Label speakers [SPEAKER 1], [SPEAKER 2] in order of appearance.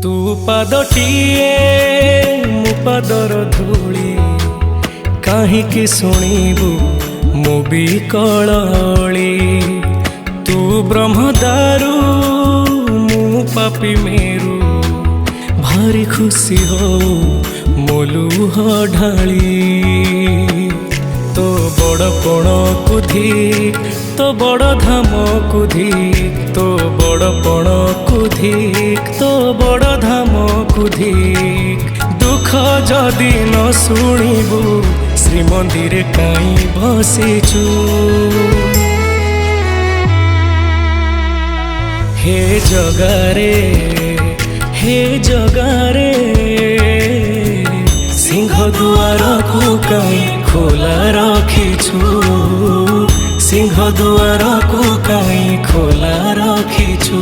[SPEAKER 1] तू पादटिए मु पादर धूली काहींकि शुणिबु मु भी कलली। तू ब्रह्मदारू मु पापी मेरू भारी खुशी हो मोलुह ढाली। तो बड़ पण कुधी तो बड़ धाम कुधी तो बड़ पण कुधी तो बड़ धाम कुधी। दुख जदि न शुणिबु श्रीमंदिर काई बसिचु। हे जगारे हे जगारे सिंह दुआर को काई खोला रखिछु। सिंह दुआर को काई खोला रखिछु।